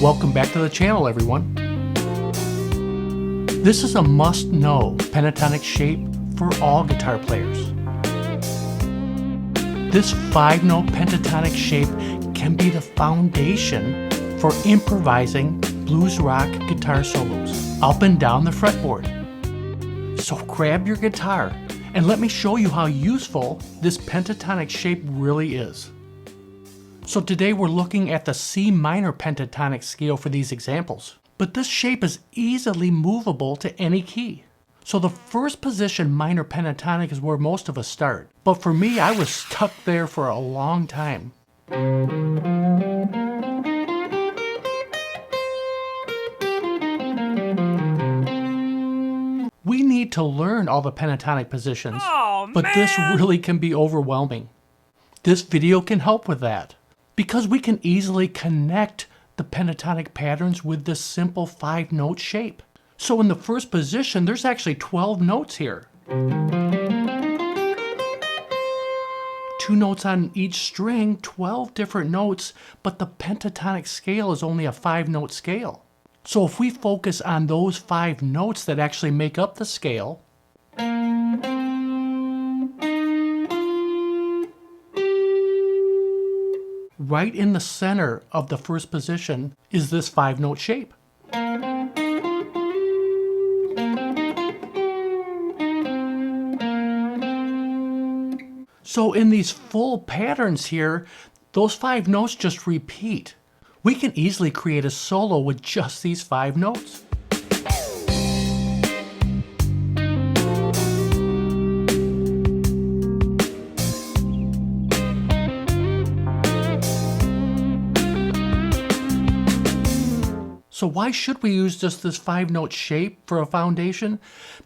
Welcome back to the channel, everyone. This is a must-know pentatonic shape for all guitar players. This 5-note pentatonic shape can be the foundation for improvising blues rock guitar solos up and down the fretboard. So grab your guitar and let me show you how useful this pentatonic shape really is. So today we're looking at the C minor pentatonic scale for these examples. But this shape is easily movable to any key. So the first position minor pentatonic is where most of us start. But for me, I was stuck there for a long time. We need to learn all the pentatonic positions, but this really can be overwhelming. This video can help with that, because we can easily connect the pentatonic patterns with this simple 5-note shape. So in the first position, there's actually 12 notes here. 2 notes on each string, 12 different notes, but the pentatonic scale is only a 5-note scale. So if we focus on those 5 notes that actually make up the scale, right in the center of the first position is this 5-note shape. So in these full patterns here, those 5 notes just repeat. We can easily create a solo with just these 5 notes. So why should we use just this 5-note shape for a foundation?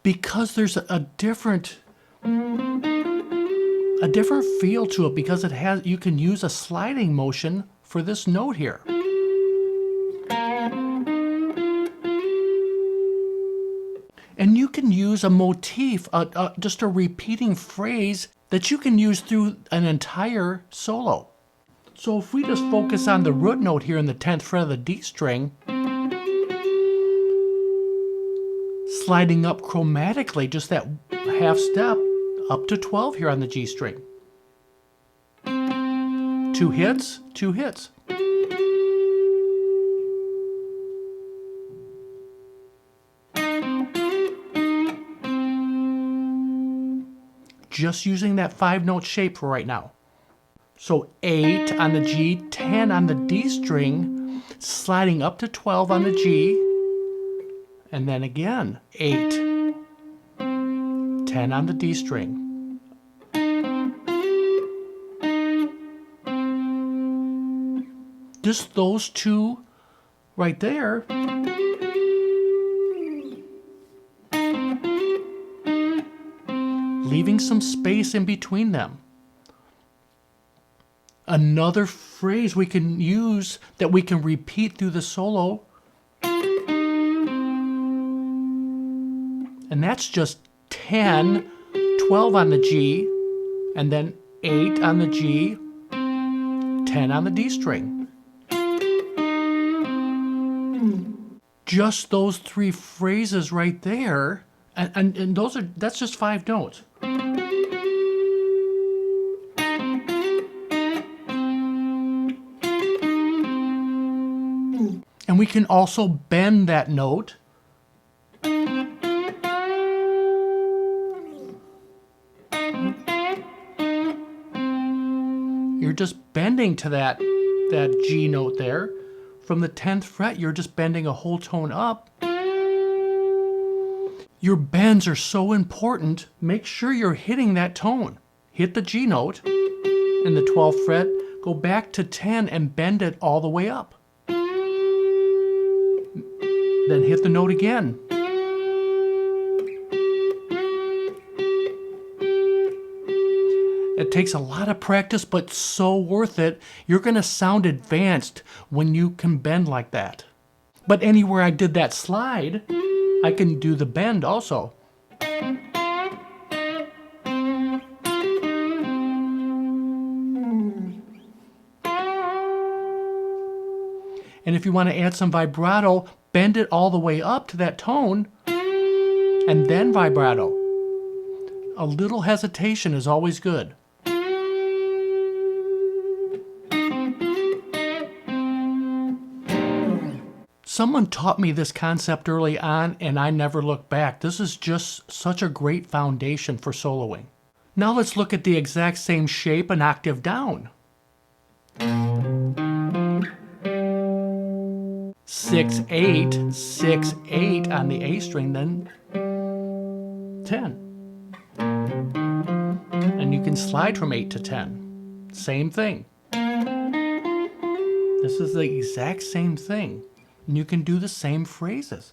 Because there's a different feel to it, because you can use a sliding motion for this note here. And you can use a motif, just a repeating phrase that you can use through an entire solo. So if we just focus on the root note here in the 10th fret of the D string, sliding up chromatically, just that half step up to 12 here on the G string. 2 hits, 2 hits. Just using that 5-note shape for right now. So 8 on the G, 10 on the D string, sliding up to 12 on the G, and then again, 8, 10 on the D string. Just those 2 right there. Leaving some space in between them. Another phrase we can use that we can repeat through the solo, and that's just 10, 12 on the G, and then 8 on the G, 10 on the D string. Just those 3 phrases right there, and that's just 5 notes. And we can also bend that note. You're just bending to that G note there. From the 10th fret, you're just bending a whole tone up. Your bends are so important. Make sure you're hitting that tone. Hit the G note in the 12th fret, go back to 10 and bend it all the way up. Then hit the note again. It takes a lot of practice, but so worth it. You're going to sound advanced when you can bend like that. But anywhere I did that slide, I can do the bend also. And if you want to add some vibrato, bend it all the way up to that tone and then vibrato. A little hesitation is always good. Someone taught me this concept early on and I never looked back. This is just such a great foundation for soloing. Now let's look at the exact same shape an octave down. 6/8, 6/8 on the A string, then 10. And you can slide from 8 to 10. Same thing. This is the exact same thing. And you can do the same phrases.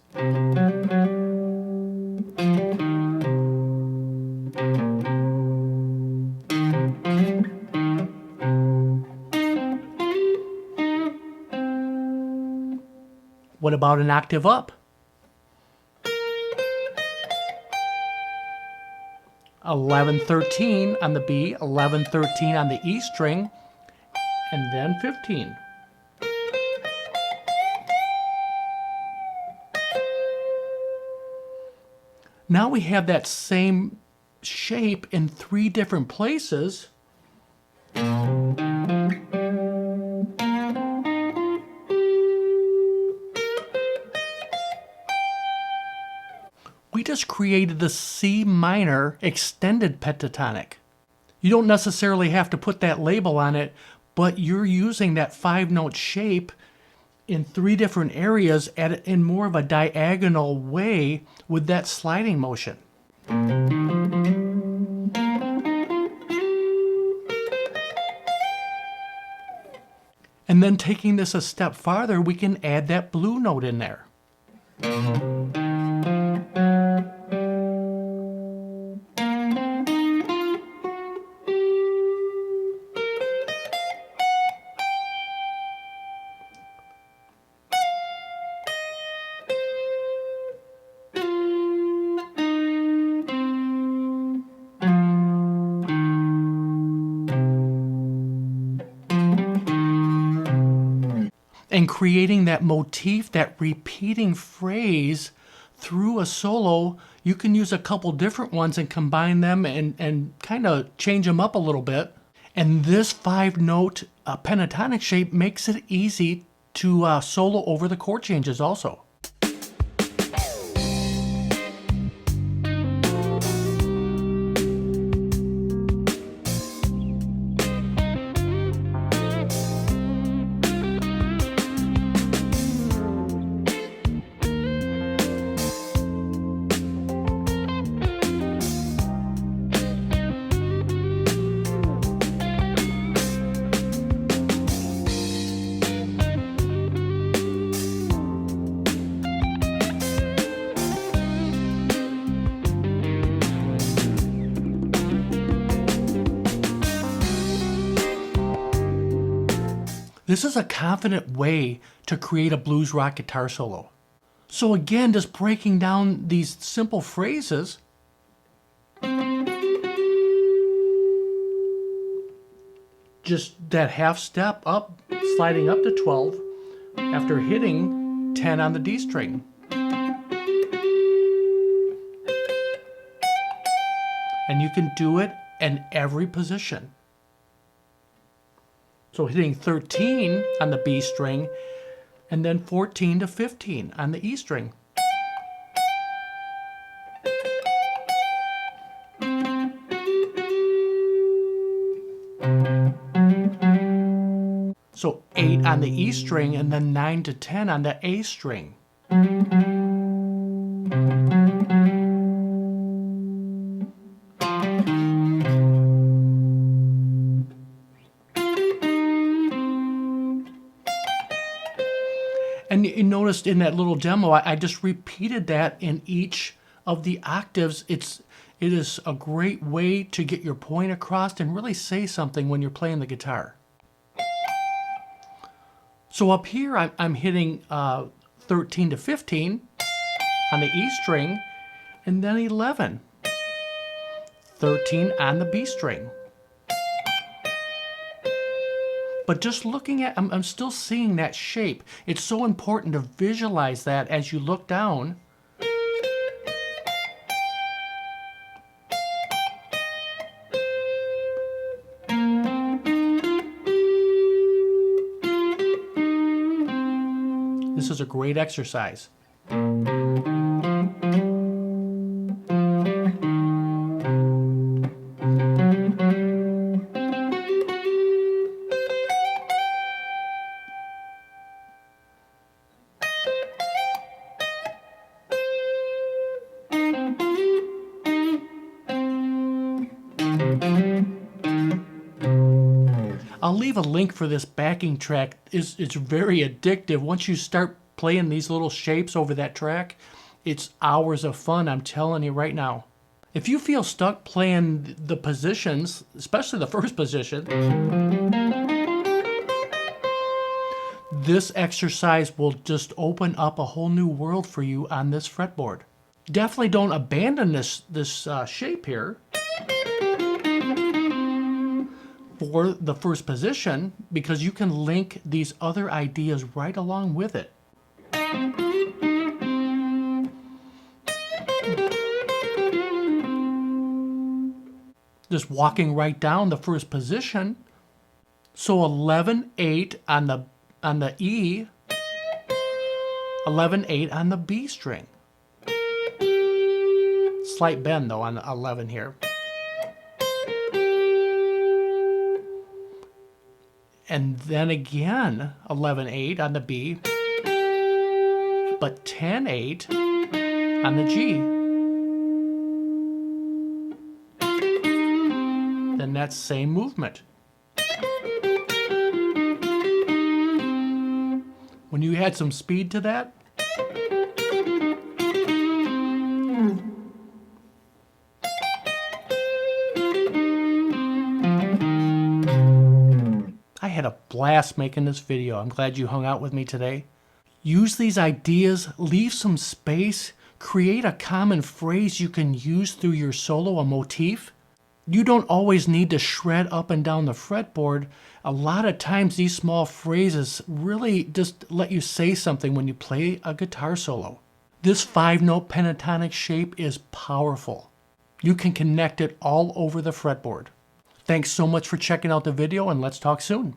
What about an octave up? 11/13 on the B, 11/13 on the E string, and then 15. Now we have that same shape in 3 different places. We just created the C minor extended pentatonic. You don't necessarily have to put that label on it, but you're using that 5-note shape in 3 different areas in more of a diagonal way with that sliding motion. And then taking this a step farther, we can add that blue note in there. And creating that motif, that repeating phrase through a solo, you can use a couple different ones and combine them and kind of change them up a little bit. And this 5-note pentatonic shape makes it easy to solo over the chord changes also. This is a confident way to create a blues rock guitar solo. So again, just breaking down these simple phrases. Just that half step up, sliding up to 12 after hitting 10 on the D string. And you can do it in every position. So hitting 13 on the B string, and then 14 to 15 on the E string. So 8 on the E string, and then 9 to 10 on the A string. And you noticed in that little demo, I just repeated that in each of the octaves. It is a great way to get your point across and really say something when you're playing the guitar. So up here, I'm hitting 13 to 15 on the E string, and then 11, 13 on the B string, But just looking at, I'm still seeing that shape. It's so important to visualize that as you look down. This is a great exercise. I'll leave a link for this backing track. It's very addictive. Once you start playing these little shapes over that track, it's hours of fun, I'm telling you right now. If you feel stuck playing the positions, especially the first position, this exercise will just open up a whole new world for you on this fretboard. Definitely don't abandon this shape here for the first position, because you can link these other ideas right along with it. Just walking right down the first position. So 11-8 on the E, 11-8 on the B string. Slight bend though on the 11 here. And then again, 11-8 on the B, but 10-8 on the G. Then that same movement. When you add some speed to that, I had a blast making this video. I'm glad you hung out with me today. Use these ideas, leave some space, create a common phrase you can use through your solo, a motif. You don't always need to shred up and down the fretboard. A lot of times these small phrases really just let you say something when you play a guitar solo. This 5-note pentatonic shape is powerful. You can connect it all over the fretboard. Thanks so much for checking out the video, and let's talk soon.